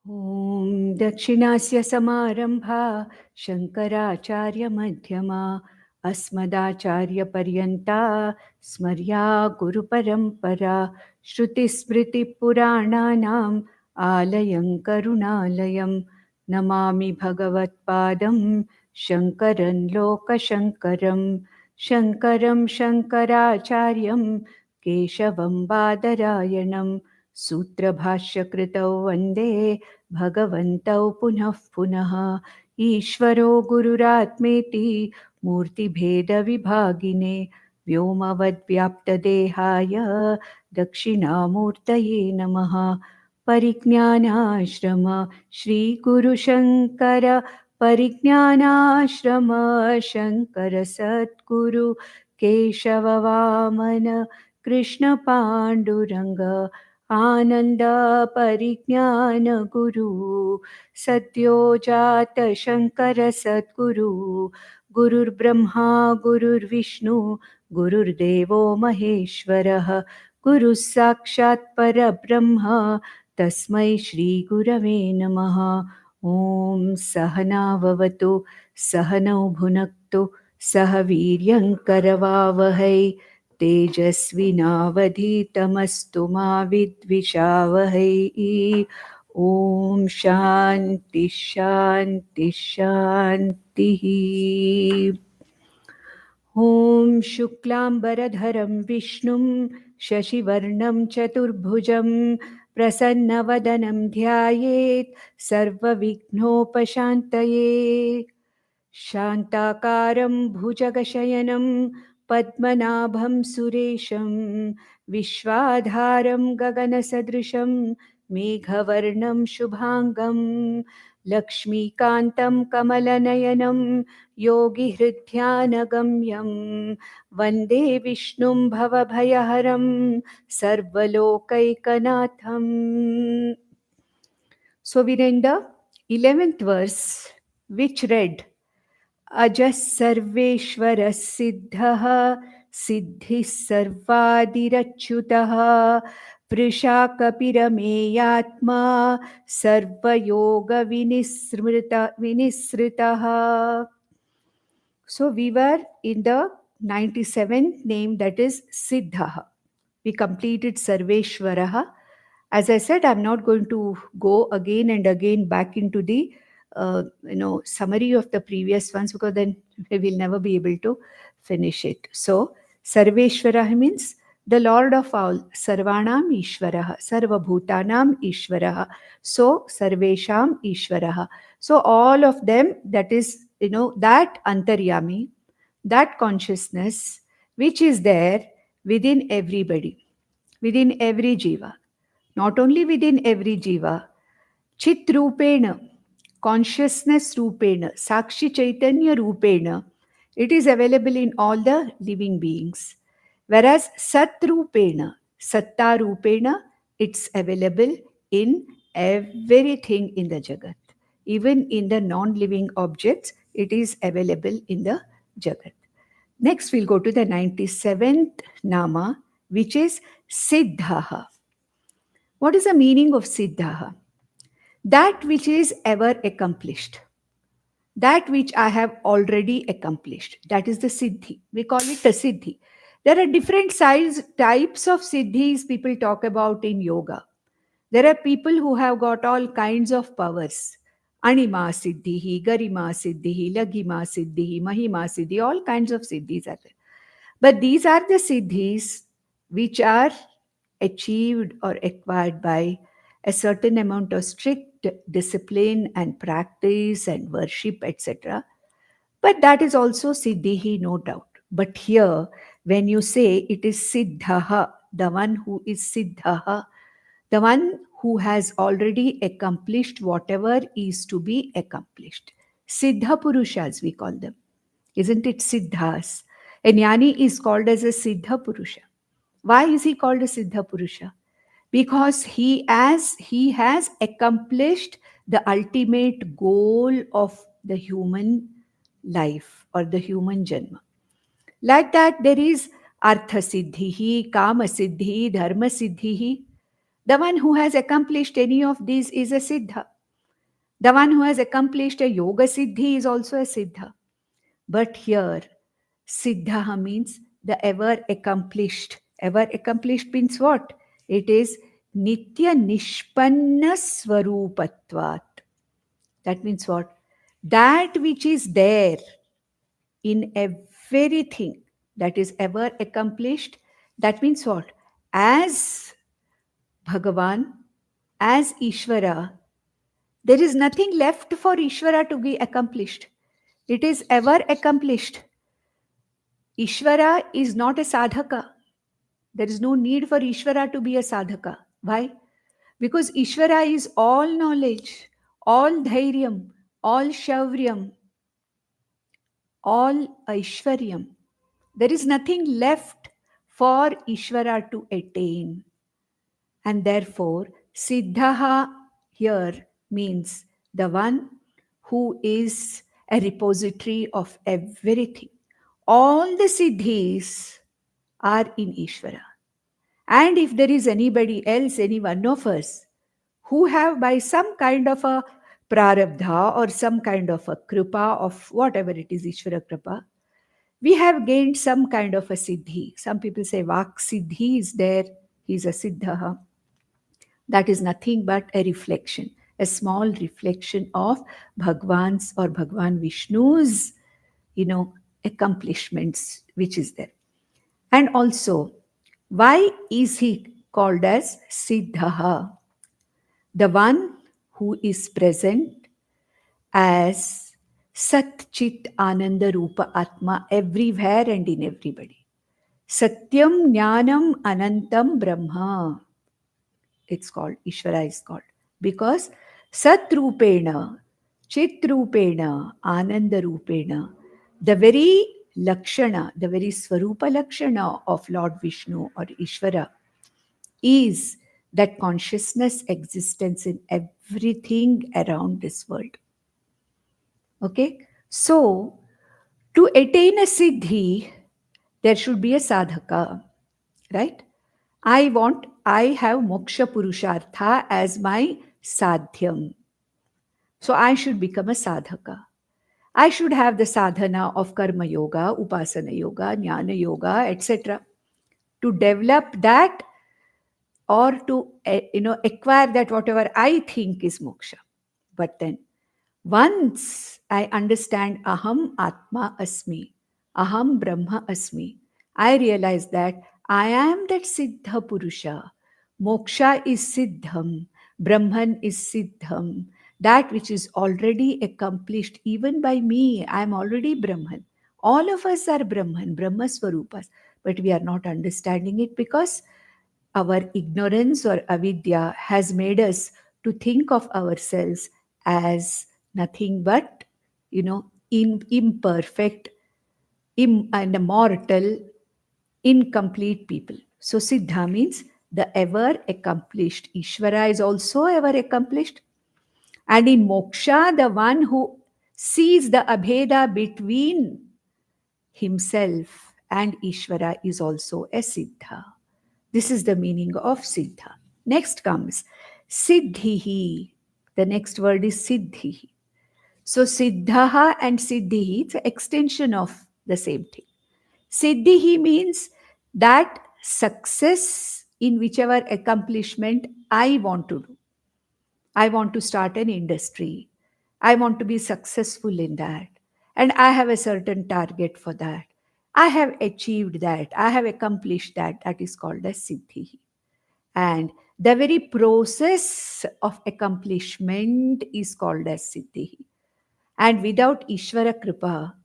ॐ दक्षिणास्य समारम्भा शङ्कराचार्यमध्यमा अस्मदाचार्यपर्यन्ता स्मर्या गुरुपरम्परा श्रुतिस्मृतिपुराणानाम् आलयं करुणालयं नमामि भगवत्पादं शङ्करं लोकशङ्करं शङ्करं शङ्कराचार्यं केशवं बादरायणं सूत्रभाष्यकृतौ वन्दे भगवन्तौ पुनः पुनः ईश्वरो गुरुरात्मेति मूर्तिभेदविभागिने व्योमवद्व्याप्तदेहाय दक्षिणामूर्तये नमः। परिज्ञानाश्रम श्रीगुरुशङ्कर परिज्ञानाश्रम शङ्कर सद्गुरु केशववामन कृष्णपाण्डुरङ्ग आनन्द परिज्ञान गुरु सद्यो जात शङ्कर सद्गुरु गुरुर्ब्रह्मा गुरुर्विष्णु गुरुर्देवो महेश्वरः गुरुः साक्षात् परब्रह्म तस्मै श्रीगुरवे नमः। ॐ सहनाववतु सहनौ भुनक्तु सह वीर्यङ्करवावहै तेजस्विनावधीतमस्तु मा विद्विषावहै। ॐ शान्ति शान्ति शान्तिः। ॐ शुक्लाम्बरधरं विष्णुं शशिवर्णं चतुर्भुजं प्रसन्नवदनं ध्यायेत् सर्वविघ्नोपशान्तये। शान्ताकारं भुजगशयनं पद्मनाभं सुरेशं विश्वाधारं गगनसदृशं मेघवर्णं शुभाङ्गं लक्ष्मीकान्तं कमलनयनं योगिहृद्ध्यानगम्यं वन्दे विष्णुं भवभयहरं सर्वलोकैकनाथम्. So we read the 11th verse, which read, अजः सर्वेश्वरः सिद्धः सिद्धिः सर्वादिरच्युतः वृषा कपिरमेयात्मा सर्वयोगविनिसृतः. So we were in the 97th name, that is Siddha. We completed Sarveshwaraha. As I said, I'm not going to go again and again back into the summary of the previous ones, because then we will never be able to finish it. So Sarveshwara means the Lord of all. Sarvanam Ishvaraha, Sarvabhutanam Ishvaraha. So Sarvesham Ishvaraha. So all of them, that is, that Antaryami, that consciousness which is there within everybody, within every jiva. Not only within every jiva, Chit Rupena, consciousness Rupena, Sakshi Chaitanya Rupena, it is available in all the living beings. Whereas Sat Rupena, Satta Rupena, it's available in everything in the Jagat. Even in the non-living objects, it is available in the Jagat. Next, we'll go to the 97th Nama, which is Siddhaha. What is the meaning of Siddhaha? That which is ever accomplished. That which I have already accomplished. That is the Siddhi. We call it a Siddhi. There are different types of Siddhis people talk about in yoga. There are people who have got all kinds of powers. Anima Siddhihi, Garima Siddhihi, Lagima Siddhihi, Mahima Siddhi, all kinds of Siddhis are there. But these are the Siddhis which are achieved or acquired by a certain amount of strict discipline and practice and worship, etc. But that is also Siddhihi, no doubt. But here, when you say it is Siddhaha, the one who is Siddhaha, the one who has already accomplished whatever is to be accomplished. Siddha Purushas, we call them. Isn't it Siddhas? A Jnani is called as a Siddha Purusha. Why is he called a Siddha Purusha? Because he has accomplished the ultimate goal of the human life or the human Janma. Like that, there is Artha Siddhihi, Kama Siddhi, Dharma Siddhihi. The one who has accomplished any of these is a Siddha. The one who has accomplished a yoga siddhi is also a siddha. But here, siddha means the ever accomplished. Ever accomplished means what? It is nitya nishpanna swarupatvat. That means what? That which is there in everything that is ever accomplished. That means what? As Bhagavan, as Ishvara, there is nothing left for Ishvara to be accomplished. It is ever accomplished. Ishvara is not a sadhaka. There is no need for Ishvara to be a sadhaka. Why? Because Ishvara is all knowledge, all dhairyam, all shauryam, all aishwaryam. There is nothing left for Ishvara to attain. And therefore, Siddhaha here means the one who is a repository of everything. All the Siddhis are in Ishvara. And if there is anybody else, any one of us, who have by some kind of a prarabdha or some kind of a kripa of whatever it is, Ishvara kripa, we have gained some kind of a siddhi. Some people say Vak siddhi is there, he's a siddha. That is nothing but a reflection, a small reflection of Bhagwan's or Bhagwan Vishnu's, accomplishments, which is there. And also, why is he called as Siddhaha? The one who is present as Sat Chit Ananda Rupa Atma everywhere and in everybody. Satyam Jnanam Anantam Brahma. It's called, Ishvara is called. Because Sat Rupena, Chit Rupena, Ananda Rupena, the very Lakshana, the very Swarupa Lakshana of Lord Vishnu or Ishvara is that consciousness existence in everything around this world. Okay? So, to attain a siddhi, there should be a sadhaka, right? I have moksha purushartha as my sadhyam. So I should become a sadhaka. I should have the sadhana of karma yoga, upasana yoga, jnana yoga, etc. to develop that or to acquire that whatever I think is moksha. But then once I understand Aham Atma Asmi, Aham Brahma Asmi, I realize that I am that Siddha Purusha. Moksha is Siddham, Brahman is Siddham. That which is already accomplished even by me, I am already Brahman. All of us are Brahman, Brahma Swarupas, but we are not understanding it because our ignorance or avidya has made us to think of ourselves as nothing but, imperfect, and mortal, incomplete people. So Siddha means the ever accomplished. Ishvara is also ever accomplished. And in moksha, the one who sees the abheda between himself and Ishvara is also a Siddha. This is the meaning of Siddha. Next comes Siddhihi. The next word is Siddhihi. So Siddhaha and Siddhihi, it's an extension of the same thing. Siddhihi means that success in whichever accomplishment I want to do. I want to start an industry. I want to be successful in that. And I have a certain target for that. I have achieved that. I have accomplished that. That is called as Siddhi. And the very process of accomplishment is called as Siddhi. And without Ishvara Kripa,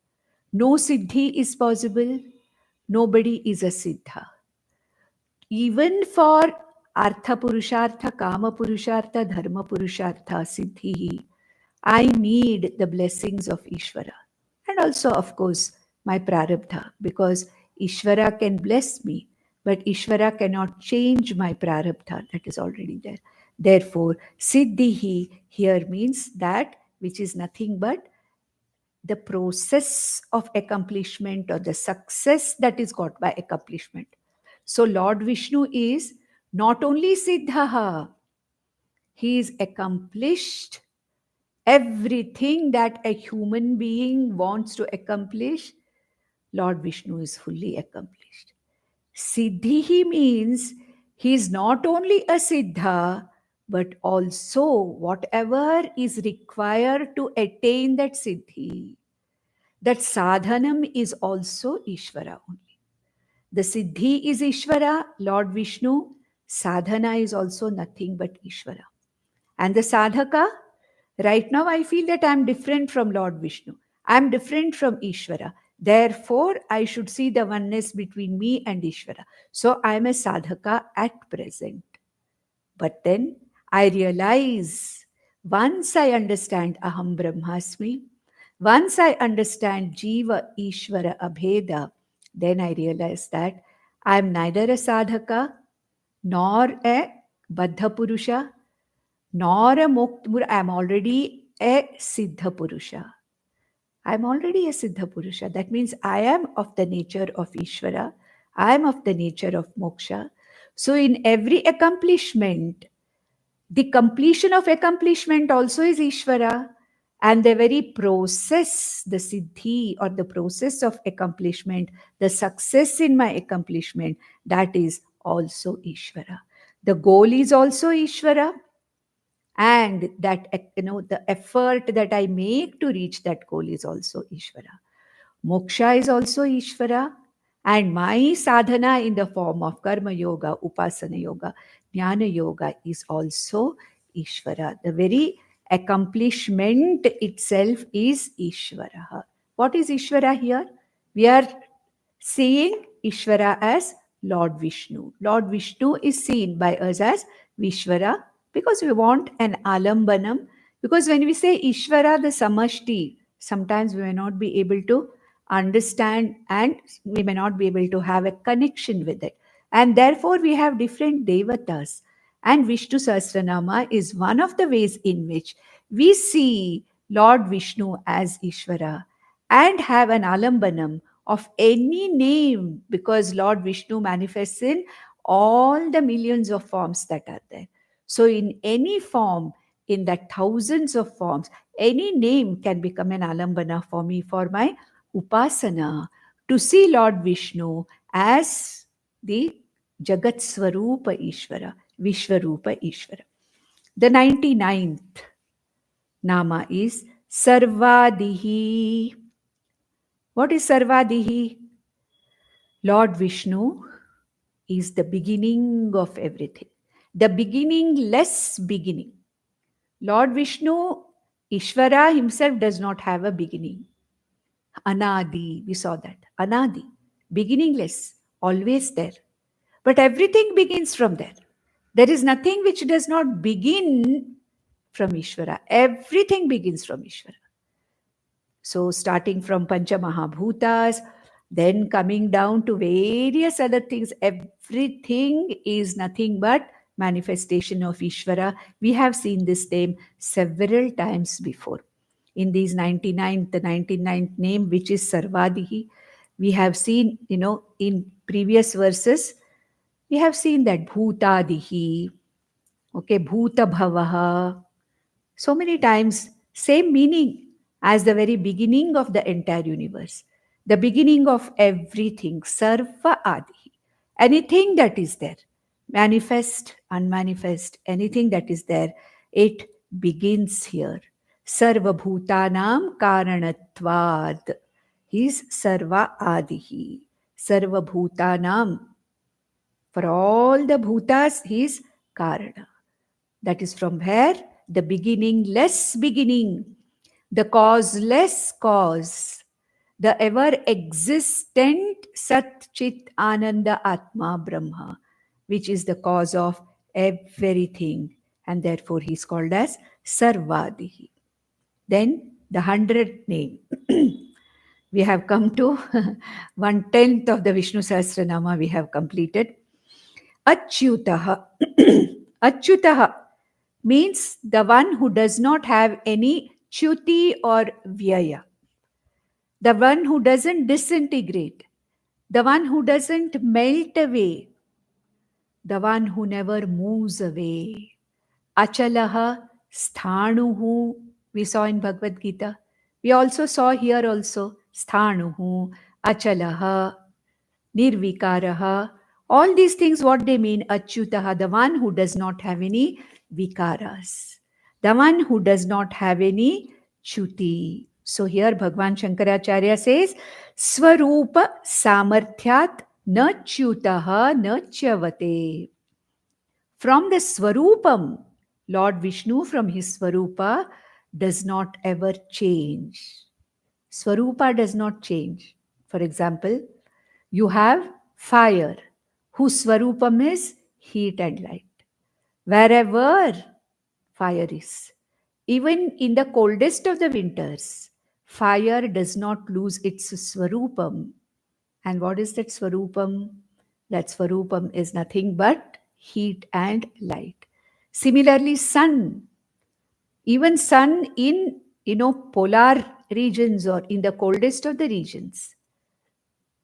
no Siddhi is possible. Nobody is a Siddha. Even for Artha Purushartha, Kama Purushartha, Dharma Purushartha, Siddhi, I need the blessings of Ishvara. And also, of course, my Prarabdha, because Ishvara can bless me, but Ishvara cannot change my Prarabdha that is already there. Therefore, Siddhihi here means that which is nothing but the process of accomplishment or the success that is got by accomplishment. So Lord Vishnu is not only Siddhaha, he is accomplished Everything that a human being wants to accomplish, Lord Vishnu is fully accomplished. Siddhi means he is not only a Siddha, but also whatever is required to attain that Siddhi. That sadhanam is also Ishvara only. The Siddhi is Ishvara, Lord Vishnu. Sadhana is also nothing but Ishvara. And the sadhaka, right now I feel that I am different from Lord Vishnu. I am different from Ishvara. Therefore, I should see the oneness between me and Ishvara. So I am a sadhaka at present. But then I realize, once I understand Aham Brahmasmi, once I understand Jiva Ishvara Abheda, then I realize that I am neither a sadhaka nor a Baddha Purusha nor a Mukta. I am already a Siddha Purusha. I am already a Siddha Purusha. That means I am of the nature of Ishvara. I am of the nature of Moksha. So in every accomplishment, the completion of accomplishment also is Ishvara. And the very process, the Siddhi or the process of accomplishment, the success in my accomplishment, that is also Ishvara. The goal is also Ishvara. And that, the effort that I make to reach that goal is also Ishvara. Moksha is also Ishvara, and my sadhana in the form of Karma Yoga, Upasana Yoga, Jnana Yoga is also Ishvara. The very accomplishment itself is Ishvara. What is Ishvara here? We are seeing Ishvara as Lord Vishnu. Lord Vishnu is seen by us as Vishvara because we want an alambanam. Because when we say Ishvara, the samashti, sometimes we may not be able to understand and we may not be able to have a connection with it. And therefore, we have different devatas. And Vishnusahasranama is one of the ways in which we see Lord Vishnu as Ishvara and have an alambanam of any name, because Lord Vishnu manifests in all the millions of forms that are there. So, in any form, in that thousands of forms, any name can become an alambana for me for my upasana to see Lord Vishnu as the Jagat Swarupa Ishvara, Vishwarupa Ishvara. The 99th Nama is Sarvadihi. What is Sarvadihi? Lord Vishnu is the beginning of everything, the beginningless beginning. Lord Vishnu, Ishvara himself does not have a beginning. Anadi, we saw that. Anadi, beginningless, always there. But everything begins from there. There is nothing which does not begin from Ishvara. Everything begins from Ishvara. So, starting from Pancha Mahabhutas, then coming down to various other things, everything is nothing but manifestation of Ishvara. We have seen this name several times before. In these 99th, the 99th name, which is Sarvadihi, we have seen, in previous verses, we have seen that Bhutadihi, okay, Bhuta Bhavaha, so many times, same meaning as the very beginning of the entire universe, the beginning of everything, Sarva Adi, anything that is there, manifest, unmanifest, anything that is there, it begins here. Sarva Bhutanam Karanatvad. He is Sarva Adihi. Sarva Bhutanam. For all the Bhutas, he is Karana. That is from where? The beginningless beginning, the causeless cause, the ever existent Sat Chit Ananda Atma Brahma, which is the cause of everything. And therefore he is called as Sarvadihi. Then the 100th name. We have come to 1/10 of the Vishnusahasranama we have completed. Achyutaha. Achyutaha means the one who does not have any chuti or vyaya, the one who doesn't disintegrate, the one who doesn't melt away, the one who never moves away. Achalaha sthanuhu. We saw in Bhagavad Gita. We also saw here also Sthanuhu, Achalaha, Nirvikaraha. All these things, what they mean? Achyutaha, the one who does not have any vikaras. The one who does not have any chuti. So here Bhagwan Shankaracharya says, Swarupa samarthyat na chyutaha na chyavate. From the Swarupam, Lord Vishnu from his Swarupa does not ever change. Swarupa does not change. For example, you have fire, whose Swarupam is heat and light. Wherever fire is, even in the coldest of the winters, fire does not lose its Swarupam. And what is that Swarupam? That Swarupam is nothing but heat and light. Similarly, sun, even sun in polar regions or in the coldest of the regions,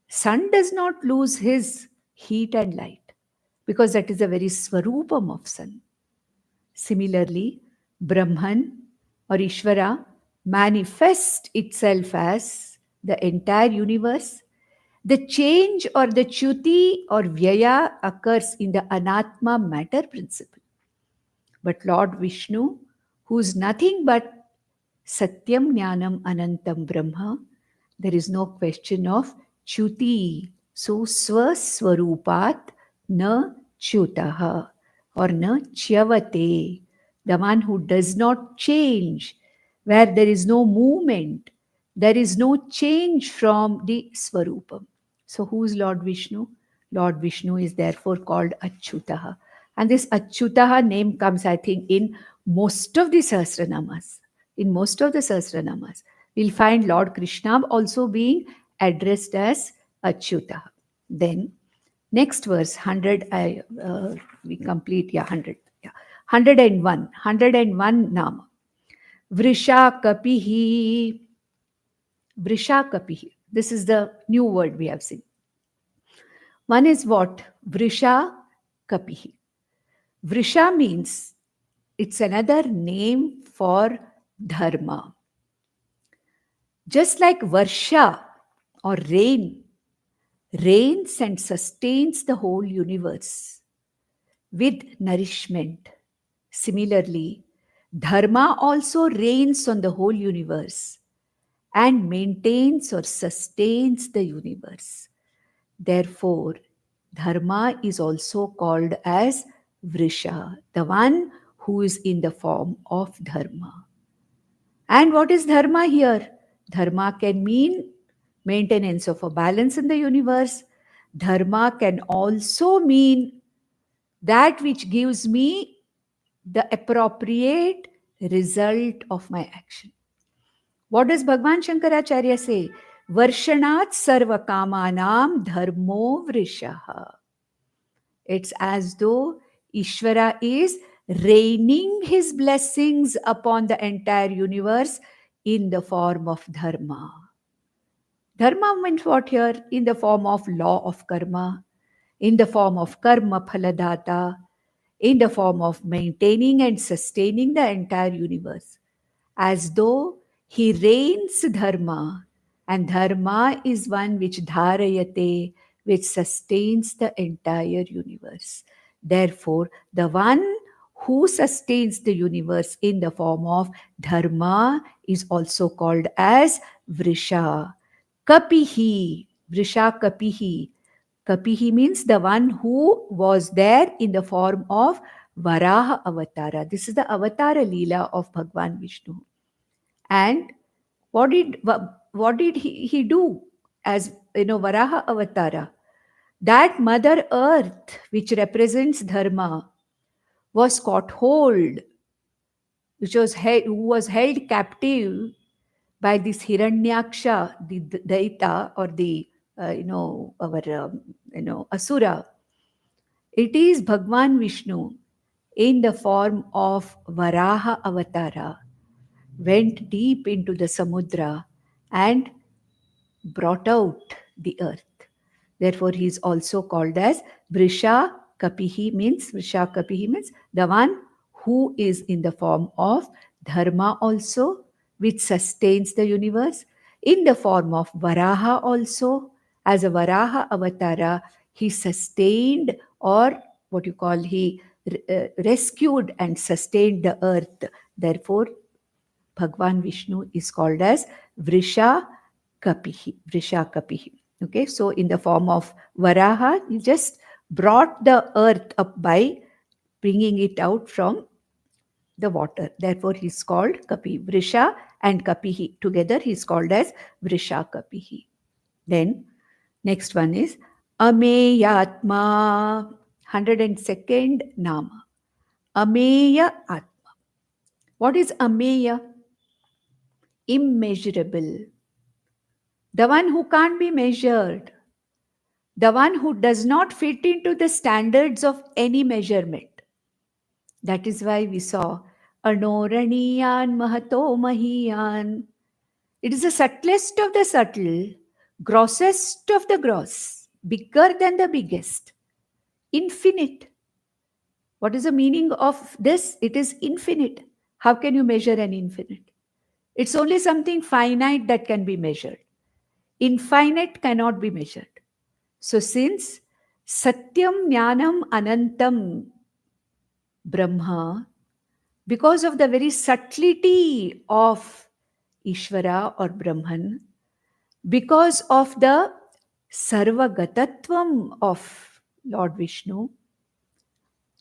sun does not lose his heat and light because that is the very Swarupam of sun. Similarly, Brahman or Ishvara manifests itself as the entire universe. The change or the chuti or vyaya occurs in the anatma matter principle. But Lord Vishnu, who is nothing but Satyam Jnanam Anantam Brahma, there is no question of chuti. So swaswarupat na chutaha or na chyavate, the one who does not change, where there is no movement, there is no change from the swarupam. So who is Lord Vishnu? Lord Vishnu is therefore called Achyutaha. And this Achyutaha name comes, I think, in most of the Sahasranamas. In most of the Sahasranamas, we'll find Lord Krishna also being addressed as Achyutaha. Then, next verse, 100, we complete, 100. 101 Nama. Vrisha Kapihi. Vrisha Kapihi. This is the new word we have seen. One is what? Vrisha Kapihi. Vrisha means it's another name for dharma. Just like Varsha or rain rains and sustains the whole universe with nourishment. Similarly, dharma also reigns on the whole universe and maintains or sustains the universe. Therefore, dharma is also called as Vrisha, the one who is in the form of dharma. And what is dharma here? Dharma can mean maintenance of a balance in the universe. Dharma can also mean that which gives me the appropriate result of my action. What does Bhagwan Shankaracharya say? Varshanat sarva kamanam dharmo vrishaha. It's as though Ishvara is raining his blessings upon the entire universe in the form of dharma. Dharma means what here? In the form of law of karma, in the form of karma phaladata, in the form of maintaining and sustaining the entire universe. As though he reigns dharma, and dharma is one which dharayate, which sustains the entire universe. Therefore, the one who sustains the universe in the form of dharma is also called as Vrisha. Kapihi, Vrisha Kapihi. Kapihi means the one who was there in the form of Varaha Avatara. This is the Avatara Leela of Bhagwan Vishnu. And what did he do as Varaha Avatara? That Mother Earth, which represents Dharma, was caught hold, who was held captive by this Hiranyaksha, the Daita, or the Asura. It is Bhagwan Vishnu in the form of Varaha Avatara went deep into the Samudra and brought out the earth. Therefore, he is also called as Vrisha Kapihi means the one who is in the form of Dharma also, which sustains the universe, in the form of Varaha also. As a Varaha avatara, he sustained, or what you call, he rescued and sustained the earth. Therefore, Bhagwan Vishnu is called as Vrisha Kapihi. Vrisha Kapihi. Okay, so in the form of Varaha, he just brought the earth up by bringing it out from the water. Therefore, he's called Kapi. Vrisha and Kapihi. Together, he's called as Vrisha Kapihi. Then, next one is Ameyatma, 102nd Nama. Ameya Atma. What is Ameya? Immeasurable. The one who can't be measured. The one who does not fit into the standards of any measurement. That is why we saw Anoraniyan Mahato Mahiyan. It is the subtlest of the subtle, grossest of the gross, bigger than the biggest, infinite. What is the meaning of this? It is infinite. How can you measure an infinite? It's only something finite that can be measured. Infinite cannot be measured. So since Satyam Jnanam Anantam Brahma, because of the very subtlety of Ishvara or Brahman, because of the Sarvagatatvam of Lord Vishnu,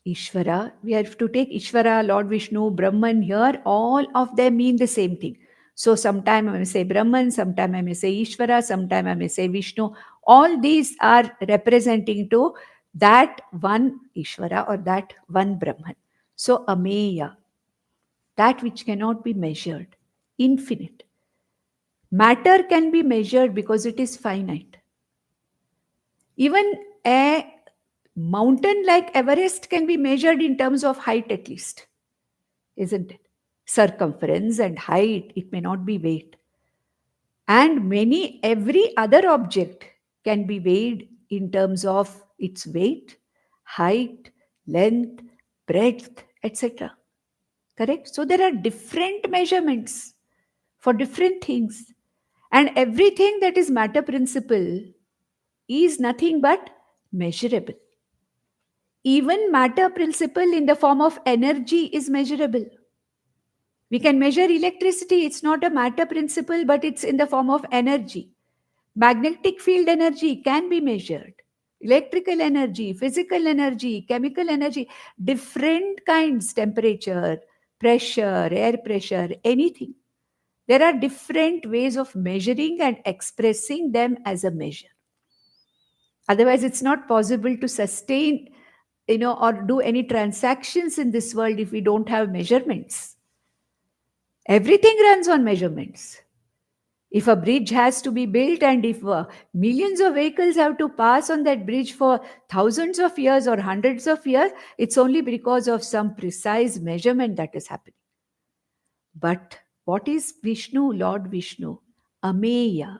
Ishvara, we have to take Ishvara, Lord Vishnu, Brahman here, all of them mean the same thing. So sometime I may say Brahman, sometime I may say Ishvara, sometime I may say Vishnu. All these are representing to that one Ishvara or that one Brahman. So Ameya, that which cannot be measured, infinite. Matter can be measured because it is finite. Even a mountain like Everest can be measured in terms of height at least, isn't it? Circumference and height, it may not be weight. And every other object can be weighed in terms of its weight, height, length, breadth, etc. Correct? So there are different measurements for different things. And everything that is matter principle is nothing but measurable. Even matter principle in the form of energy is measurable. We can measure electricity. It's not a matter principle, but it's in the form of energy. Magnetic field energy can be measured. Electrical energy, physical energy, chemical energy, different kinds, temperature, pressure, air pressure, anything. There are different ways of measuring and expressing them as a measure. Otherwise, it's not possible to sustain, or do any transactions in this world if we don't have measurements. Everything runs on measurements. If a bridge has to be built and if millions of vehicles have to pass on that bridge for thousands of years or hundreds of years, it's only because of some precise measurement that is happening. But what is Vishnu, Lord Vishnu? Ameya,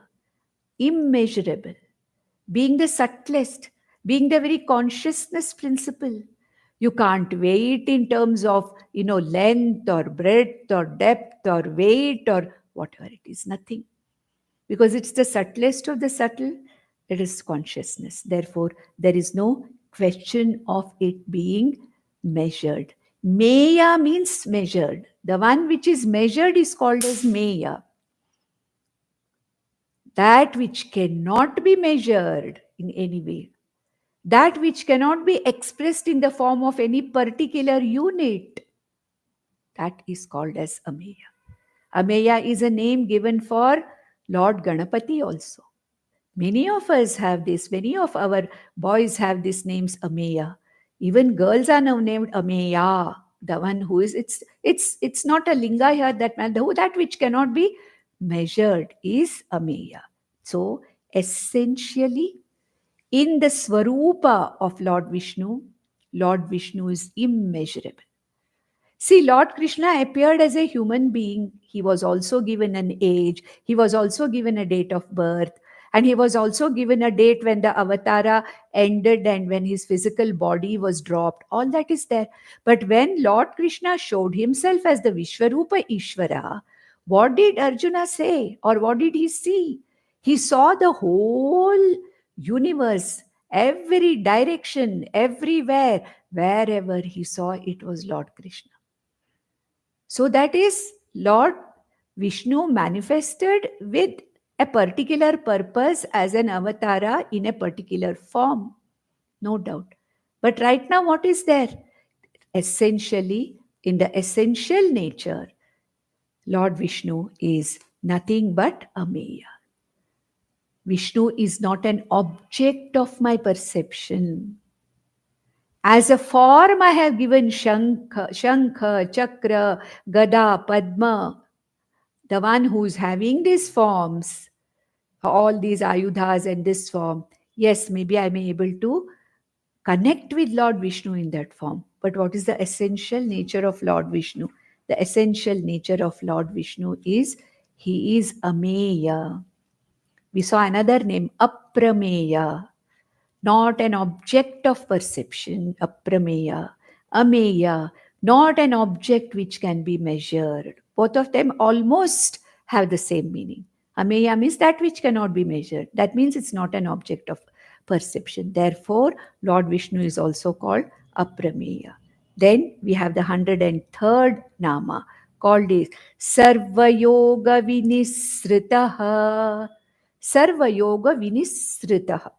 immeasurable, being the subtlest, being the very consciousness principle. You can't weigh it in terms of, length or breadth or depth or weight or whatever it is, nothing. Because it's the subtlest of the subtle, it is consciousness. Therefore, there is no question of it being measured. Meya means measured. The one which is measured is called as Meya. That which cannot be measured in any way, that which cannot be expressed in the form of any particular unit, that is called as Ameya. Ameya is a name given for Lord Ganapati also. Many of us have this, many of our boys have these names Ameya. Even girls are now named Ameya. The one who is, it's not a linga here, that which cannot be measured is Ameya. So essentially, in the Swarupa of Lord Vishnu is immeasurable. See, Lord Krishna appeared as a human being. He was also given an age. He was also given a date of birth. And he was also given a date when the avatara ended and when his physical body was dropped. All that is there. But when Lord Krishna showed himself as the Vishwarupa Ishvara, what did Arjuna say? Or what did he see? He saw the whole universe, every direction, everywhere. Wherever he saw, it was Lord Krishna. So that is Lord Vishnu manifested with a particular purpose as an avatara in a particular form, no doubt. But right now, what is there? Essentially, in the essential nature, Lord Vishnu is nothing but Ameya. Vishnu is not an object of my perception. As a form, I have given Shankha, Chakra, Gada, Padma. The one who's having these forms, all these ayudhas and this form, yes, maybe I may able to connect with Lord Vishnu in that form. But what is the essential nature of Lord Vishnu? The essential nature of Lord Vishnu is he is Ameya. We saw another name, Aprameya, not an object of perception, Aprameya. Ameya, not an object which can be measured. Both of them almost have the same meaning. Ameya means that which cannot be measured. That means it's not an object of perception. Therefore, Lord Vishnu is also called Aprameya. Then we have the 103rd Nama called is Sarva Yoga Vinisritaha. Sarva Yoga Vinisritaha.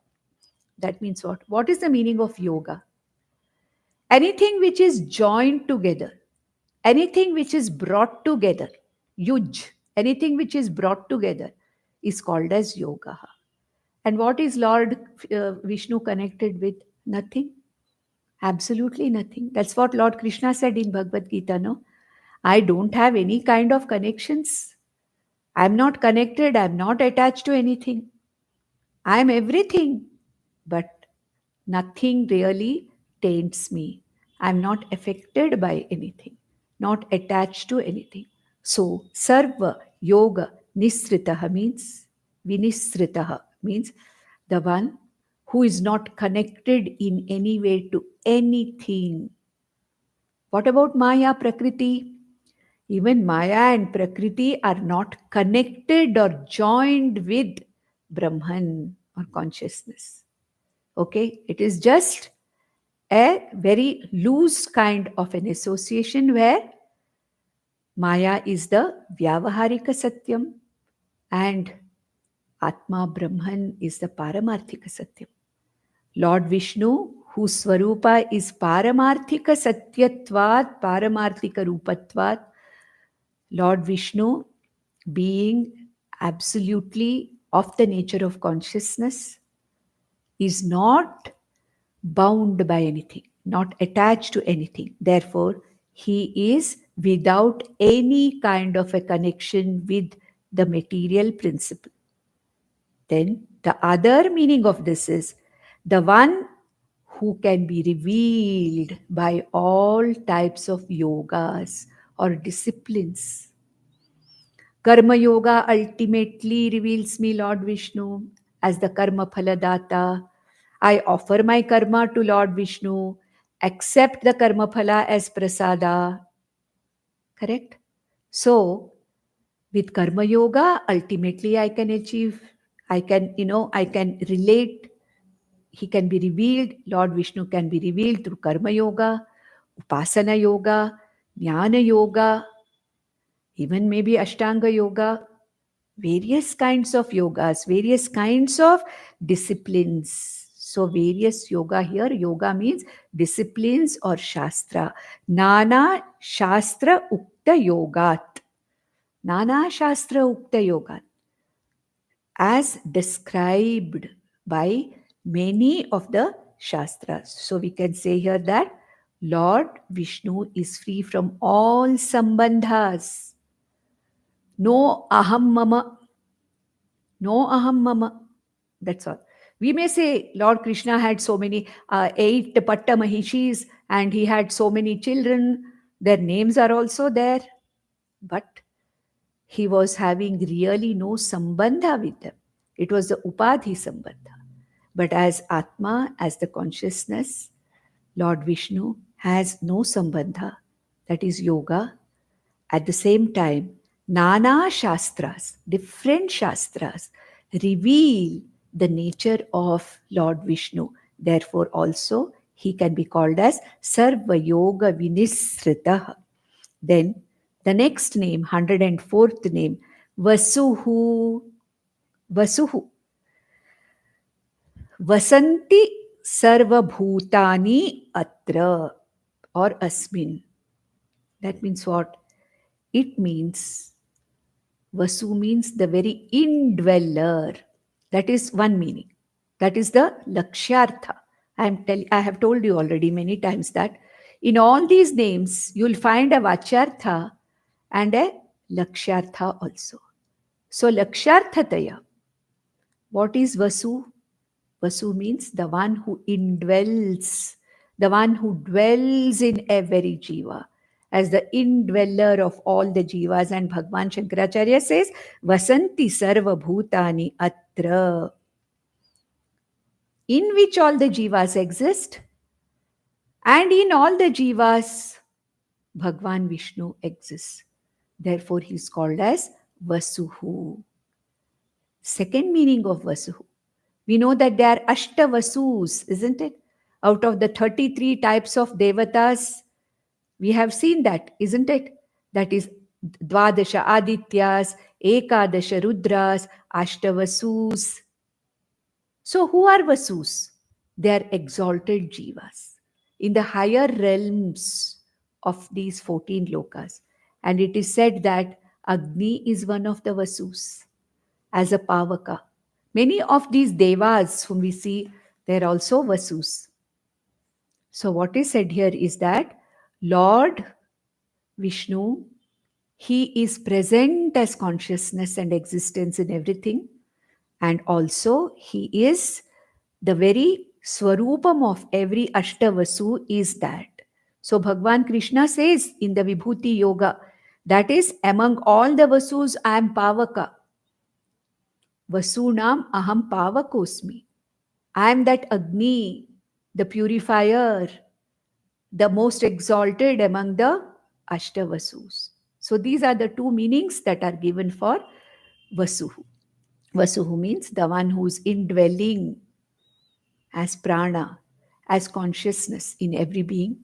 That means what? What is the meaning of yoga? Anything which is joined together, anything which is brought together, yuj, anything which is brought together is called as yoga. And what is Lord Vishnu connected with? Nothing. Absolutely nothing. That's what Lord Krishna said in Bhagavad Gita, no? I don't have any kind of connections. I'm not connected. I'm not attached to anything. I'm everything. But nothing really taints me. I'm not affected by anything, not attached to anything. So, Sarva Yoga Nisritaha means, Vinisritaha means the one who is not connected in any way to anything. What about Maya Prakriti? Even Maya and Prakriti are not connected or joined with Brahman or consciousness. Okay, it is just a very loose kind of an association where Maya is the Vyavaharika Satyam and Atma Brahman is the Paramarthika Satyam. Lord Vishnu, whose Swarupa is Paramarthika Satyatvat, Paramarthika Rupatvat, Lord Vishnu being absolutely of the nature of consciousness is not bound by anything, not attached to anything. Therefore, he is without any kind of a connection with the material principle. Then the other meaning of this is the one who can be revealed by all types of yogas or disciplines. Karma Yoga ultimately reveals me Lord Vishnu as the Karma Phaladata. I offer my karma to Lord Vishnu, accept the karma phala as prasada. Correct? So, with karma yoga, ultimately I can achieve, I can relate, he can be revealed, Lord Vishnu can be revealed through karma yoga, upasana yoga, jnana yoga, even maybe ashtanga yoga, various kinds of yogas, various kinds of disciplines. So, various yoga here, yoga means disciplines or shastra. Nana Shastra Ukta Yogat. Nana Shastra Ukta Yogat. As described by many of the shastras. So, we can say here that Lord Vishnu is free from all sambandhas. No aham mama. No aham mama. That's all. We may say Lord Krishna had so many 8 Patta Mahishis and he had so many children. Their names are also there. But he was having really no sambandha with them. It was the Upadhi Sambandha. But as Atma, as the consciousness, Lord Vishnu has no Sambandha, that is yoga. At the same time, Nana Shastras, different Shastras, reveal the nature of Lord Vishnu. Therefore, also he can be called as Sarva Yoga Vinisrita. Then the next name, 104th name, Vasuhu. Vasuhu. Vasanti Sarvabhutani Atra or Asmin. That means what? It means Vasu means the very indweller. That is one meaning. That is the Lakshyartha. I have told you already many times that in all these names, you'll find a Vachyartha and a Lakshyartha also. So Lakshyarthataya, what is Vasu? Vasu means the one who indwells, the one who dwells in every jiva, as the indweller of all the jivas. And Bhagwan Shankaracharya says, Vasanti sarva bhutani atra, in which all the jivas exist, and in all the jivas, Bhagwan Vishnu exists. Therefore, he is called as Vasuhu. Second meaning of Vasuhu. We know that there are Ashtavasus, isn't it? Out of the 33 types of devatas, we have seen that, isn't it? That is Dvadasha Adityas, Ekadasha Rudras, Ashtavasus. So who are Vasus? They are exalted jivas in the higher realms of these 14 lokas. And it is said that Agni is one of the Vasus as a Pavaka. Many of these devas whom we see, they are also Vasus. So what is said here is that Lord Vishnu, he is present as consciousness and existence in everything. And also he is the very Swarupam of every Ashtavasu is that. So Bhagwan Krishna says in the Vibhuti Yoga, that is, among all the Vasus, I am Pavaka. Vasunam aham Pavakosmi. I am that Agni, the purifier, the most exalted among the Ashtavasus. So these are the two meanings that are given for Vasuhu. Vasuhu means the one who is indwelling as prana, as consciousness in every being,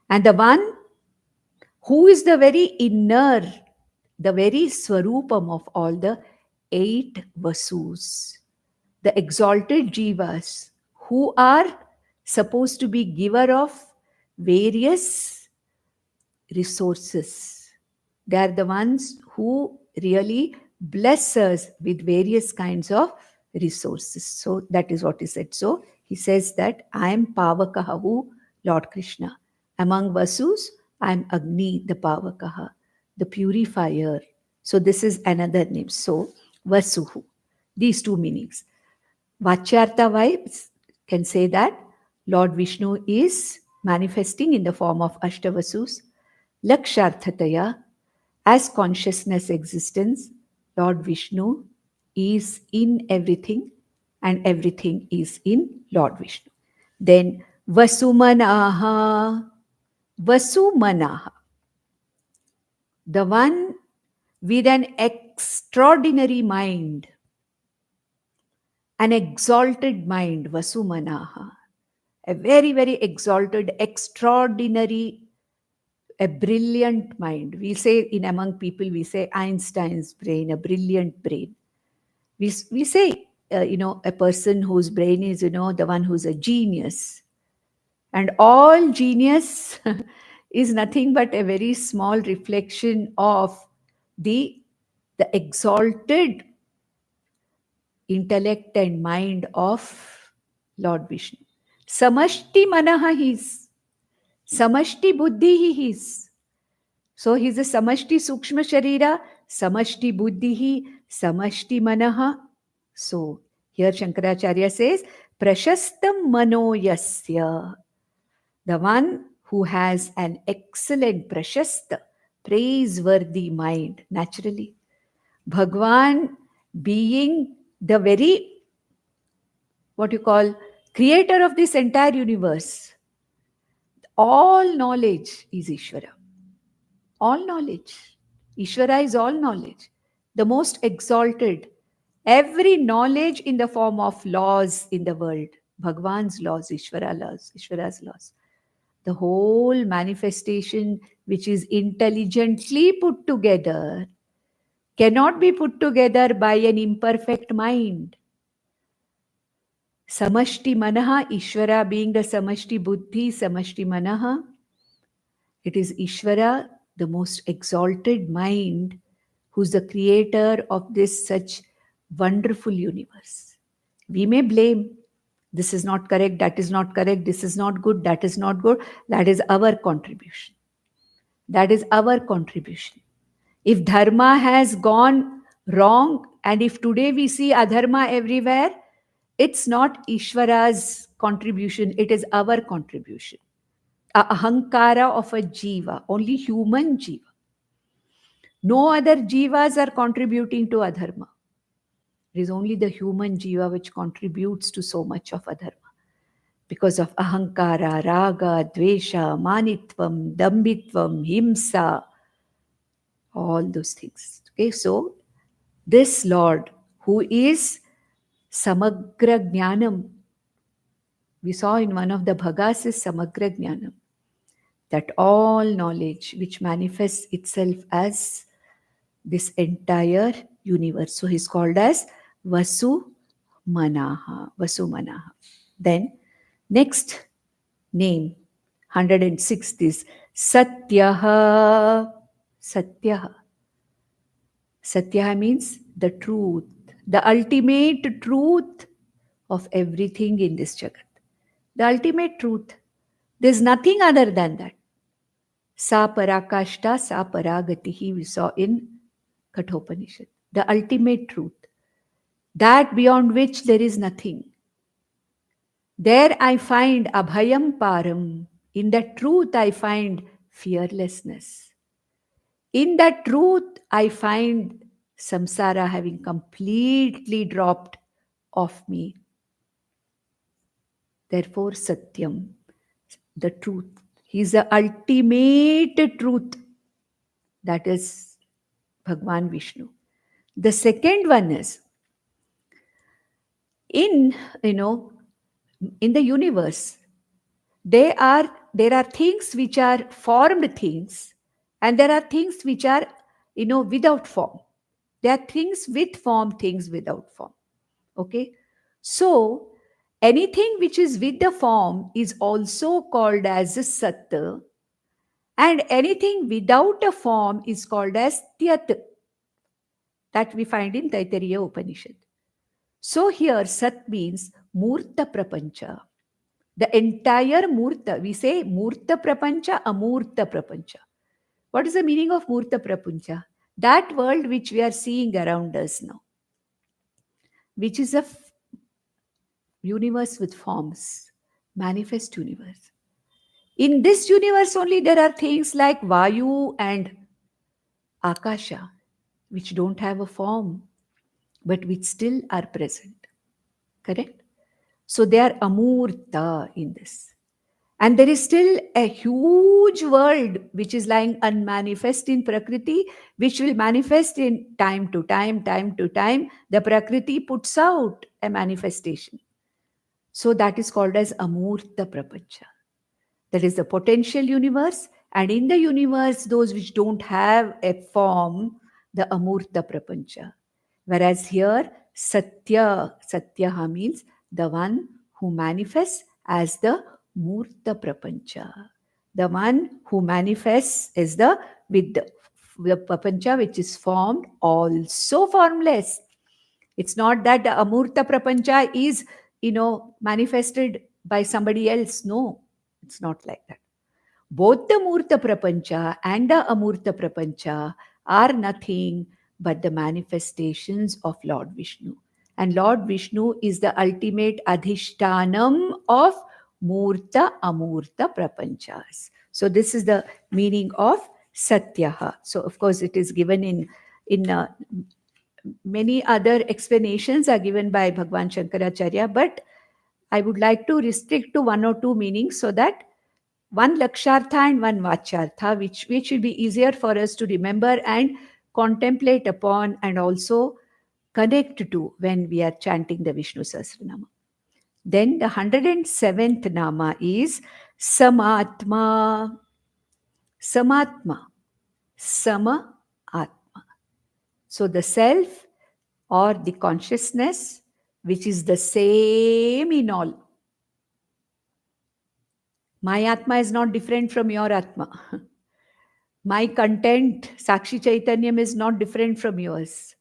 and the one who is the very inner, the very Swarupam of all the 8 Vasus, the exalted jivas, who are supposed to be giver of various resources. They are the ones who really bless us with various kinds of resources. So that is what he said. So he says that I am Pavakaha, Lord Krishna. Among Vasus, I am Agni, the Pavakaha, the purifier. So this is another name. So Vasuhu. These two meanings. Vachyartha vibes can say that Lord Vishnu is manifesting in the form of Ashtavasus. Laksharthataya, as consciousness existence, Lord Vishnu is in everything and everything is in Lord Vishnu. Then Vasumanaha, Vasumanaha, the one with an extraordinary mind, an exalted mind, Vasumanaha, a very, very exalted, extraordinary, a brilliant mind. We say in among people, we say Einstein's brain, a brilliant brain. We say, a person whose brain is, the one who's a genius. And all genius is nothing but a very small reflection of the exalted intellect and mind of Lord Vishnu. Samashti manaha his, samashti buddhi his. So he's a samashti sukshma sharira, samashti buddhi, samashti manaha. So here Shankaracharya says, prashastam mano yasya, the one who has an excellent prashasta, praiseworthy mind, naturally. Bhagwan being the very what you call creator of this entire universe. All knowledge is Ishvara. All knowledge. Ishvara is all knowledge. The most exalted. Every knowledge in the form of laws in the world. Bhagwan's laws, Ishvara's laws. The whole manifestation which is intelligently put together cannot be put together by an imperfect mind. Samashti Manaha, Ishvara being the Samashti Buddhi, Samashti Manaha. It is Ishvara, the most exalted mind, who's the creator of this such wonderful universe. We may blame, this is not correct, that is not correct, this is not good, that is not good. That is our contribution. That is our contribution. If dharma has gone wrong, and if today we see adharma everywhere, it's not Ishvara's contribution, it is our contribution. Ahankara of a jiva, only human jiva. No other jivas are contributing to adharma. It is only the human jiva which contributes to so much of adharma. Because of ahankara, raga, dvesha, manitvam, dambitvam, himsa, all those things. Okay, so this Lord who is Samagra Jnanam, we saw in one of the bhagas is Samagra Jnanam, that all knowledge which manifests itself as this entire universe. So he's called as Vasu Manaha. Vasu Manaha. Then next name, 106th is Satyaha. Satyaha. Satyaha means the truth, the ultimate truth of everything in this Jagat. The ultimate truth. There's nothing other than that. Sa parakashta, sa paragatihi, we saw in Kathopanishad. The ultimate truth. That beyond which there is nothing. There I find abhayam param. In that truth I find fearlessness. In that truth I find samsara having completely dropped off me. Therefore Satyam, the truth. He is the ultimate truth. That is Bhagwan Vishnu. The second one is, in the universe, there are things which are formed things, and there are things which are without form. There are things with form, things without form. Okay, so anything which is with the form is also called as a Sat, and anything without a form is called as Tyat. That we find in Taittiriya Upanishad. So here Sat means Murta Prapancha. The entire Murta, we say Murta Prapancha, Amurta Prapancha. What is the meaning of Murta Prapancha? That world which we are seeing around us now, which is a universe with forms, manifest universe. In this universe only there are things like Vayu and Akasha, which don't have a form, but which still are present. Correct? So they are amurta in this. And there is still a huge world which is lying unmanifest in Prakriti, which will manifest in time to time, time to time. The Prakriti puts out a manifestation. So that is called as amurta prapancha. That is the potential universe. And in the universe, those which don't have a form, the amurta prapancha. Whereas here, Satyaha means the one who manifests as the Murta Prapancha. The one who manifests is with the Prapancha which is formed, also formless. It's not that the Amurta Prapancha is, manifested by somebody else. No, it's not like that. Both the Murta Prapancha and the Amurta Prapancha are nothing but the manifestations of Lord Vishnu. And Lord Vishnu is the ultimate adhishtanam of Murta Amurta Prapanchas. So this is the meaning of Satyaha. So of course it is given in many other explanations are given by Bhagwan Shankaracharya, but I would like to restrict to one or two meanings so that one lakshartha and one vachartha, which will be easier for us to remember and contemplate upon and also connect to when we are chanting the Vishnu Sahasranama. Then the 107th Nama is Samatma. Samatma. Sama Atma. So the self or the consciousness which is the same in all. My Atma is not different from your Atma. My content, Sakshi Chaitanyam, is not different from yours.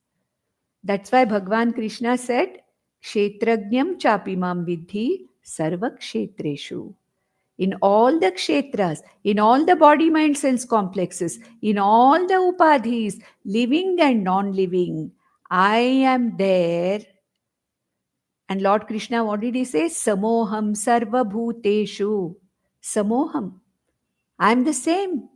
That's why Bhagwan Krishna said, Kshetrajnam chapimam vidhi sarva kshetreshu. In all the kshetras, in all the body, mind, sense complexes, in all the upadhis, living and non-living, I am there. And Lord Krishna, what did he say? Samoham sarva bhuteshu. Samoham. I am the same.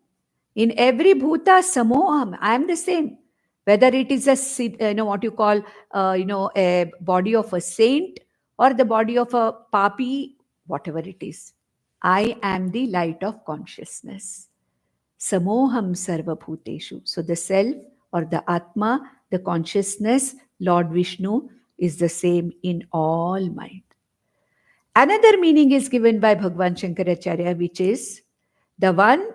In every bhuta, samoham, I am the same. Whether it is what you call, a body of a saint or the body of a papi, whatever it is. I am the light of consciousness. Samoham sarva bhuteshu. So the self or the atma, the consciousness, Lord Vishnu, is the same in all mind. Another meaning is given by Bhagwan Shankaracharya, which is the one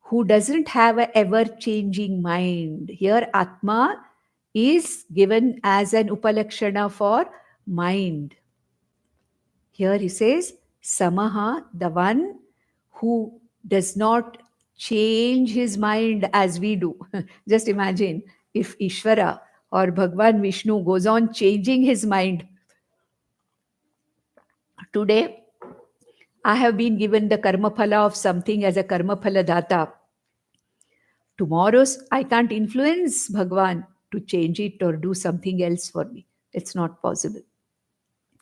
who doesn't have a ever-changing mind. Here, Atma is given as an upalakshana for mind. Here he says, Samaha, the one who does not change his mind as we do. Just imagine if Ishvara or Bhagwan Vishnu goes on changing his mind. Today, I have been given the karma phala of something as a karma phala data. Tomorrow's, I can't influence Bhagwan to change it or do something else for me. It's not possible.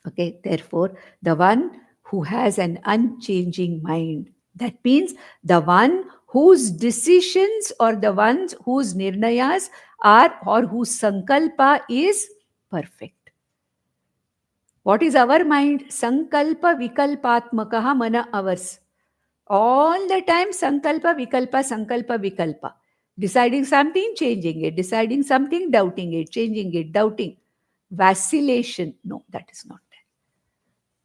Okay, therefore, the one who has an unchanging mind, that means the one whose decisions or the ones whose nirnayas are or whose sankalpa is perfect. What is our mind? Sankalpa vikalpatmakaha mana ours. All the time, sankalpa, vikalpa. Deciding something, changing it. Deciding something, doubting it. Changing it, doubting. Vacillation. No, that is not there.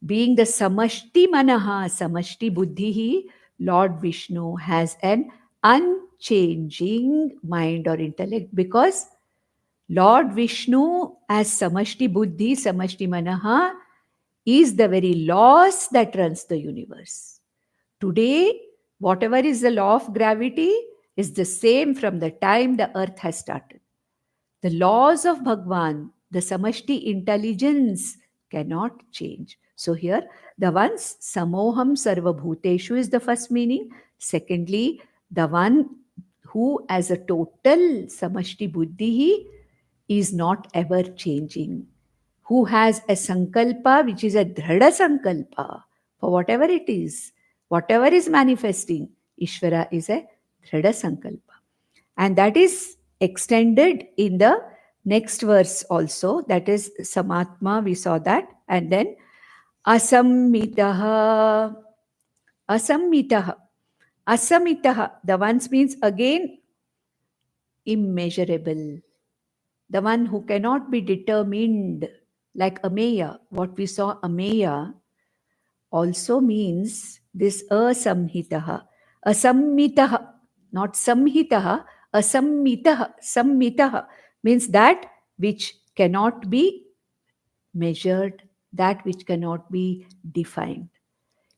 Being the samashti manaha, samashti buddhihi, Lord Vishnu has an unchanging mind or intellect because Lord Vishnu as samashti buddhi, samashti manaha is the very laws that runs the universe. Today, whatever is the law of gravity is the same from the time the earth has started. The laws of Bhagwan, the samashti intelligence cannot change. So here, the ones samoham sarva bhuteshu is the first meaning. Secondly, the one who as a total samashti buddhi is not ever changing. Who has a sankalpa which is a dhrada sankalpa for whatever it is. Whatever is manifesting, Ishvara is a Dhrada Sankalpa. And that is extended in the next verse also. That is Samatma, we saw that. And then Asammitaha. Asammitaha. Asamitaha. The ones means again immeasurable. The one who cannot be determined, like Ameya. What we saw Ameya also means this asamhitaha. Asammitaha, not samhitaha, asammitaha. Sammitaha means that which cannot be measured, that which cannot be defined.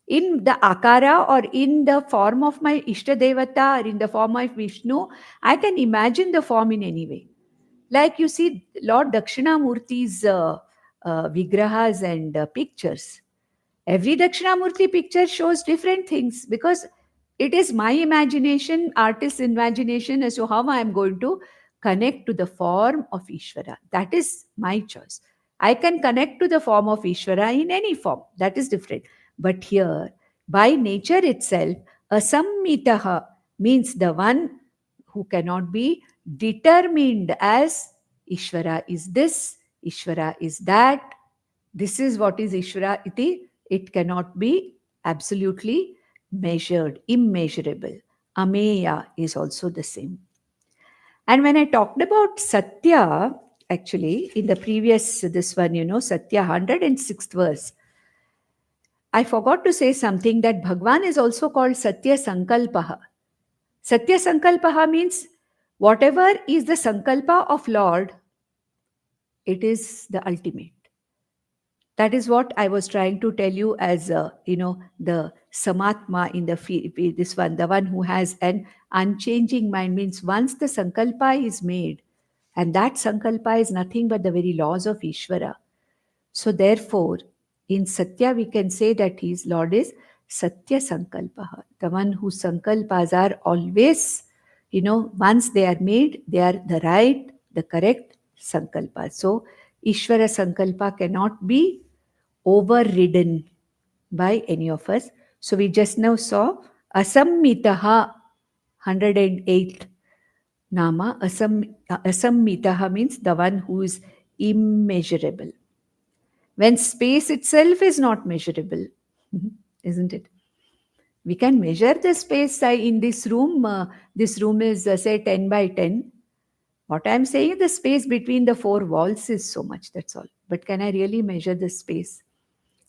In the akara or in the form of my Ishtadevata or in the form of Vishnu, I can imagine the form in any way. Like you see Lord Dakshinamurti's vigrahas and pictures. Every Dakshinamurti picture shows different things because it is my imagination, artist's imagination as to how I am going to connect to the form of Ishvara. That is my choice. I can connect to the form of Ishvara in any form. That is different. But here, by nature itself, asammitaha means the one who cannot be determined as Ishvara is this, Ishvara is that. This is what is Ishvara iti It cannot be absolutely measured, immeasurable. Ameya is also the same. And when I talked about Satya, actually, in the previous, this one, Satya, 106th verse, I forgot to say something that Bhagwan is also called Satya Sankalpaha. Satya Sankalpaha means whatever is the Sankalpa of Lord, it is the ultimate. That is what I was trying to tell you as, the Samatma in this one, the one who has an unchanging mind, means once the Sankalpa is made, and that Sankalpa is nothing but the very laws of Ishvara. So therefore, in Satya, we can say that his Lord is Satya Sankalpaha, the one whose Sankalpas are always, once they are made, they are the right, the correct Sankalpa. So Ishvara Sankalpa cannot be overridden by any of us. So we just now saw Asammitaha, 108th Nama. Asammitaha means the one who is immeasurable. When space itself is not measurable, isn't it? We can measure the space in this room. This room is, say, 10 by 10. What I'm saying, the space between the four walls is so much, that's all. But can I really measure the space?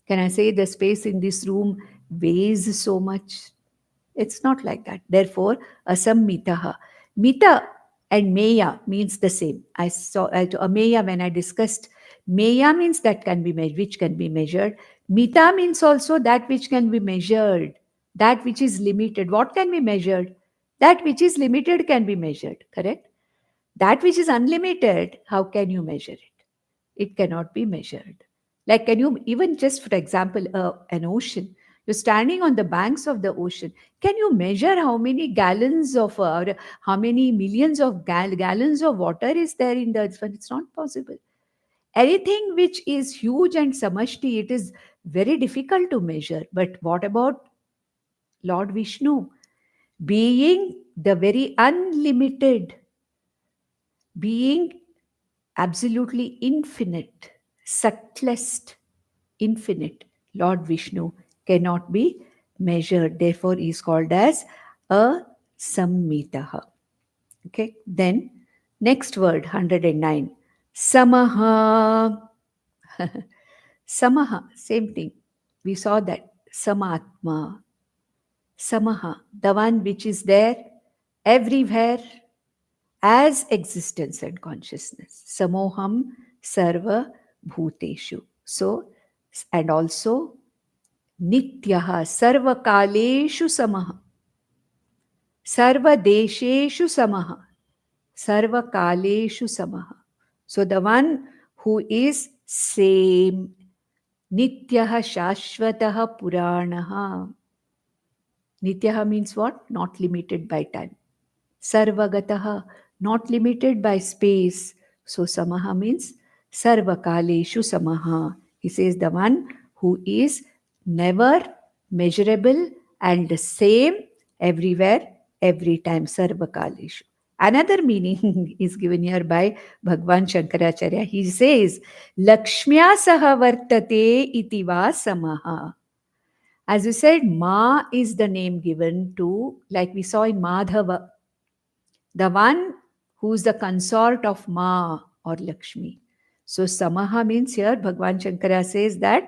Can I say the space in this room weighs so much? It's not like that. Therefore, asammitaha. Mita and meya means the same. I saw ameya when I discussed. Meya means that can be measured, which can be measured. Mita means also that which can be measured, that which is limited. What can be measured? That which is limited can be measured, correct? That which is unlimited, how can you measure it? It cannot be measured. Like, can you even just, for example, an ocean? You're standing on the banks of the ocean. Can you measure how many gallons of, or how many millions of gallons of water is there in the? It's not possible. Anything which is huge and samashti, it is very difficult to measure. But what about Lord Vishnu? Being the very unlimited, being absolutely infinite, subtlest, infinite, Lord Vishnu cannot be measured. Therefore, he is called as a Sammitaha. Okay, then next word, 109. Samaha. Samaha, same thing. We saw that. Samatma. Samaha, the one which is there everywhere as existence and consciousness. Samoham sarva bhuteshu. So, and also Nityaha sarva kaleshu samaha. Sarva desheshu samaha. Sarva kaleshu samaha. So the one who is same. Nityaha shashvataha puranaha. Nityaha means what? Not limited by time. Sarvagataha, not limited by space. So samaha means sarvakaleshu samaha. He says the one who is never measurable and the same everywhere, every time. Sarvakaleshu. Another meaning is given here by Bhagwan Shankaracharya. He says, Lakshmya saha vartate iti va samaha. As you said, Ma is the name given to, like we saw in Madhava, the one who is the consort of Ma or Lakshmi. So Samaha means here Bhagwan Shankara says that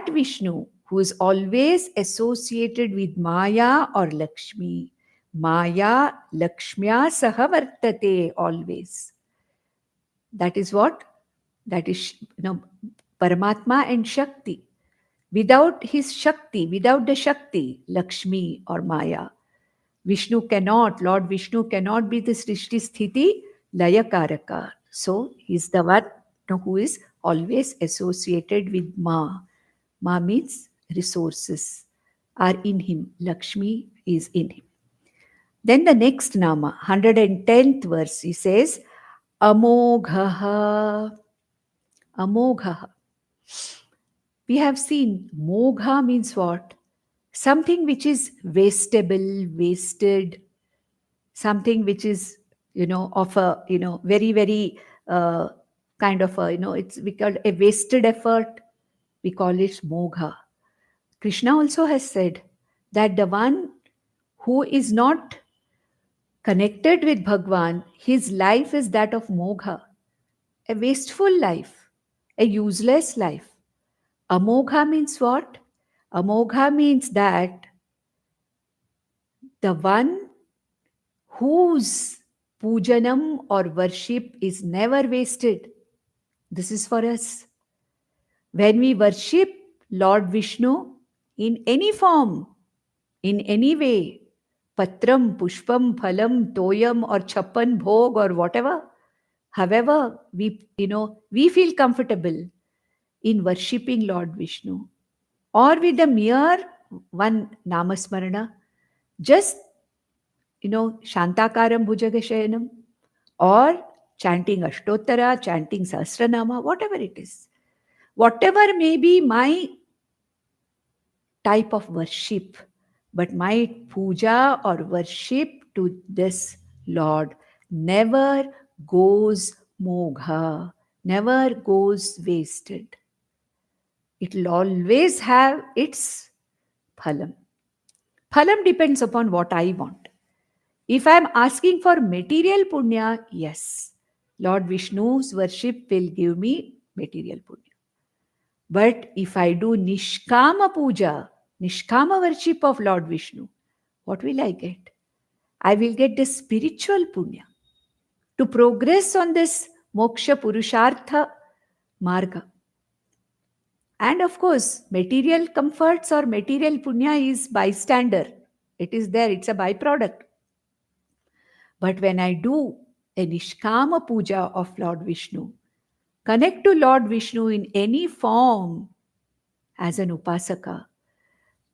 Vishnu who is always associated with Maya or Lakshmi. Maya Lakshmya sahavartate always. That is what? That is Paramatma and Shakti. Without his Shakti, without the Shakti, Lakshmi or Maya, Lord Vishnu cannot be the Srishti Sthiti Layakaraka. So he's the one who is always associated with Ma. Ma means resources are in him. Lakshmi is in him. Then the next Nama, 110th verse, he says, Amoghaha. Amoghaha. We have seen Mogha means what? Something which is wastable, wasted, something which is of a very very kind of a it's we call a wasted effort. we call it mogha. Krishna also has said that the one who is not connected with Bhagwan, his life is that of mogha, a wasteful life, a useless life. Amogha means what? Amogha means that the one whose pujanam or worship is never wasted. This is for us. When we worship Lord Vishnu in any form, in any way, patram, pushpam, phalam, toyam, or chappan, bhog, or whatever, however we feel comfortable in worshipping Lord Vishnu, or with the mere one namasmarana, just Shantakaram Bhujagashayanam, or chanting Ashtottara, chanting Sahasranama, whatever it is. Whatever may be my type of worship, but my puja or worship to this Lord never goes mogha, never goes wasted. It will always have its phalam. Phalam depends upon what I want. If I am asking for material punya, yes, Lord Vishnu's worship will give me material punya. But if I do nishkama puja, nishkama worship of Lord Vishnu, what will I get? I will get the spiritual punya to progress on this moksha purushartha marga. And of course, material comforts or material punya is bystander. It is there, it's a byproduct. But when I do a nishkama puja of Lord Vishnu, connect to Lord Vishnu in any form as an upasaka,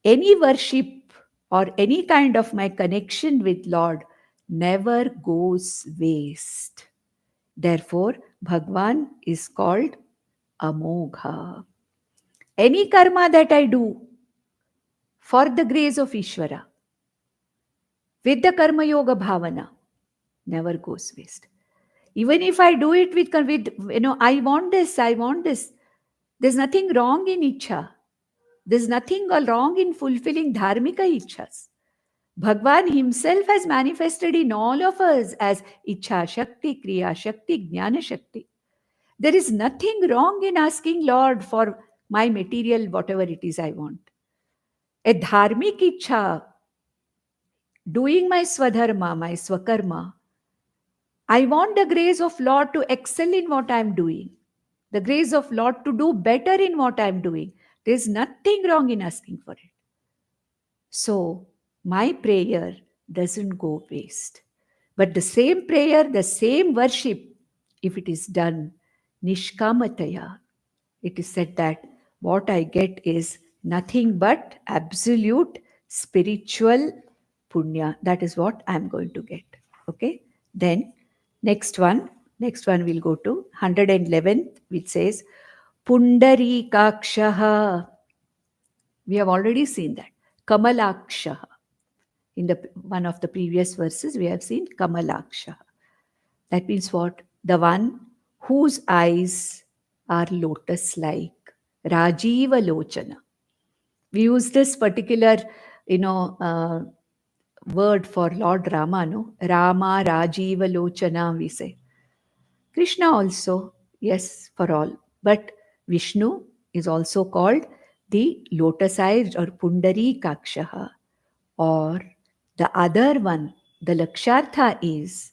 any worship or any kind of my connection with Lord never goes waste. Therefore, Bhagwan is called Amogha. Any karma that I do for the grace of Ishvara, with the Karma Yoga Bhavana, never goes waste. Even if I do it with I want this. There's nothing wrong in Ichha. There's nothing wrong in fulfilling Dharmika Ichhas. Bhagwan himself has manifested in all of us as Ichha Shakti, Kriya Shakti, Jnana Shakti. There is nothing wrong in asking Lord for my material, whatever it is I want. A dharmic Ichha, doing my swadharma, my swakarma, I want the grace of Lord to excel in what I am doing. The grace of Lord to do better in what I am doing. There is nothing wrong in asking for it. So, my prayer doesn't go waste. But the same prayer, the same worship, if it is done nishkamataya, it is said that what I get is nothing but absolute spiritual punya. That is what I am going to get. Okay? Then, next one we'll go to 111th, which says Pundarikakshaha. We have already seen that. Kamalakshaha. In the one of the previous verses, we have seen Kamalakshaha. That means what? The one whose eyes are lotus-like. Rajiva Lochana. We use this particular, word for Lord Rama, no? Rama Rajiva Lochana, we say. Krishna also, yes, for all. But Vishnu is also called the lotus-eyed or Pundari Kakshaha. Or the other one, the Lakshartha is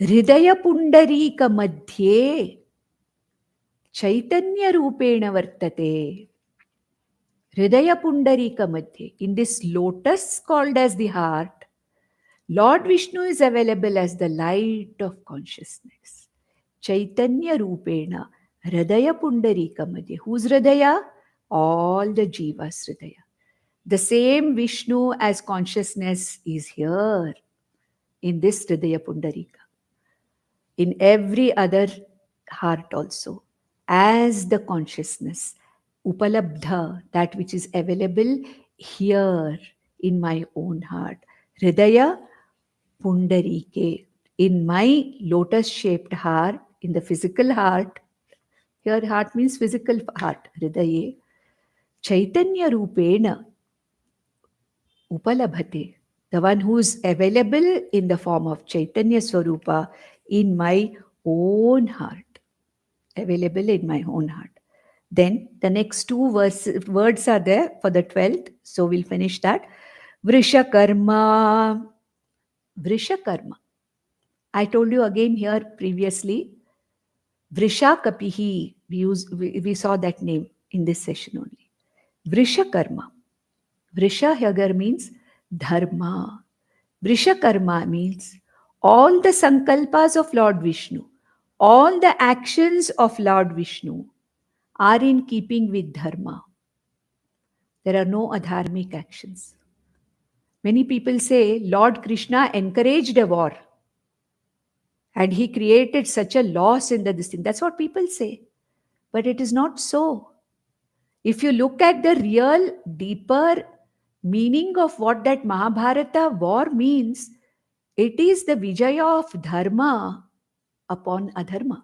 Hridaya Pundarika Madhye Chaitanya Rupena Vartate. Hridaya Pundarika Madhye. In this lotus called as the heart, Lord Vishnu is available as the light of consciousness. Chaitanya Rupena, Hridaya Pundarika Madhye. Whose Hridaya? All the Jivas Hridaya. The same Vishnu as consciousness is here in this Hridaya Pundarika. In every other heart also, as the consciousness, Upalabdha, that which is available here in my own heart. Hridaya Pundarike, in my lotus-shaped heart, in the physical heart. Here heart means physical heart, Hridaye. Chaitanya Rupena Upalabhate, the one who is available in the form of Chaitanya Swarupa in my own heart. Available in my own heart. Then the next two words are there for the 12th. So we'll finish that. Vrishakarma. Vrishakarma. I told you again here previously. Vrishakapihi. We saw that name in this session only. Vrishakarma. Vrisha here means dharma. Vrishakarma means all the sankalpas of Lord Vishnu, all the actions of Lord Vishnu are in keeping with dharma. There are no adharmic actions. Many people say Lord Krishna encouraged a war and he created such a loss in this thing. That's what people say. But it is not so. If you look at the real, deeper meaning of what that Mahabharata war means, it is the Vijaya of Dharma upon Adharma.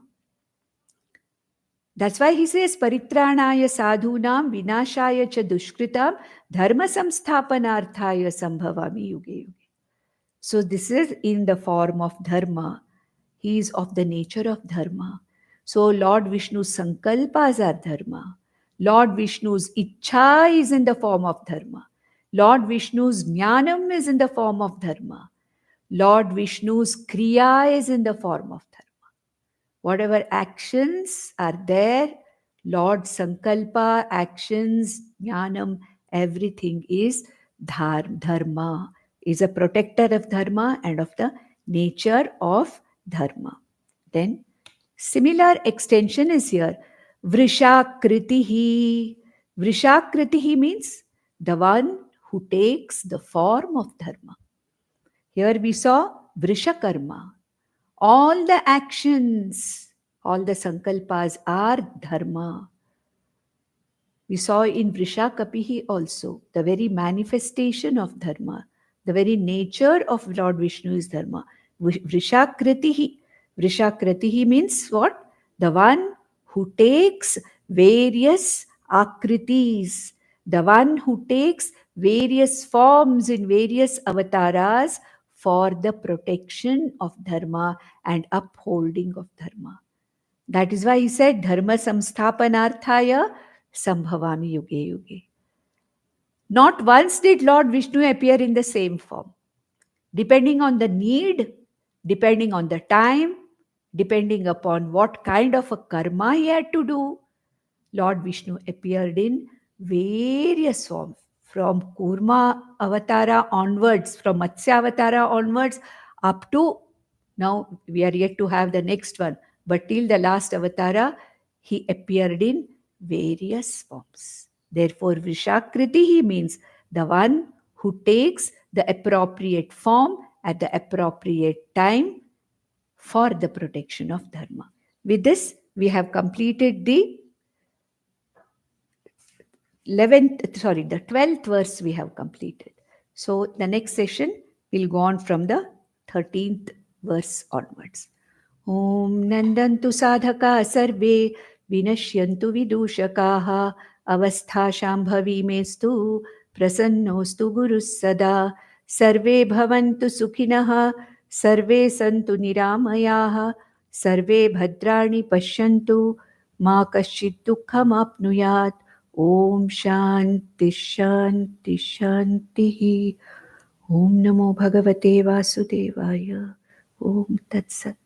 That's why he says, Paritranaya sadhunam vinashaya cha dushkritam dharma samsthapanarthaya sambhavami yuge yuge. So this is in the form of dharma. He is of the nature of dharma. So Lord Vishnu's sankalpas are dharma. Lord Vishnu's ichha is in the form of dharma. Lord Vishnu's jnanam is in the form of dharma. Lord Vishnu's kriya is in the form of dharma. Whatever actions are there, Lord Sankalpa, actions, jnanam, everything is dharma, is a protector of dharma and of the nature of dharma. Then, similar extension is here. Vrishakritihi. Vrishakritihi means the one who takes the form of dharma. Here we saw Vrishakarma. All the actions, all the sankalpas are dharma. We saw in Vrishakapihi also the very manifestation of dharma, the very nature of Lord Vishnu is dharma. Vrishakritihi. Vrishakritihi means what? The one who takes various akritis, the one who takes various forms in various avataras for the protection of dharma and upholding of dharma. That is why he said, Dharma samsthapanarthaya sambhavami yuge yuge. Not once did Lord Vishnu appear in the same form. Depending on the need, depending on the time, depending upon what kind of a karma he had to do, Lord Vishnu appeared in various forms. From Kurma Avatara onwards, from Matsya Avatara onwards, up to now we are yet to have the next one. But till the last Avatara, he appeared in various forms. Therefore, Vishakriti means the one who takes the appropriate form at the appropriate time for the protection of Dharma. With this, we have completed the 12th verse we have completed. So the next session will go on from the 13th verse onwards. Om Nandantu Sadhaka Sarve Vinashyantu Vidushakaha Avastha Shambhavi Mestu Prasannostu Gurus Sada Sarve Bhavantu Sukhinaha Sarve Santu Niramayaha Sarve Bhadrani Pashyantu Ma Kaschit Dukkham Apnuyat. Om Shanti Shanti Shanti. Om Namo Bhagavate Vasudevaya. Om Tat Sat.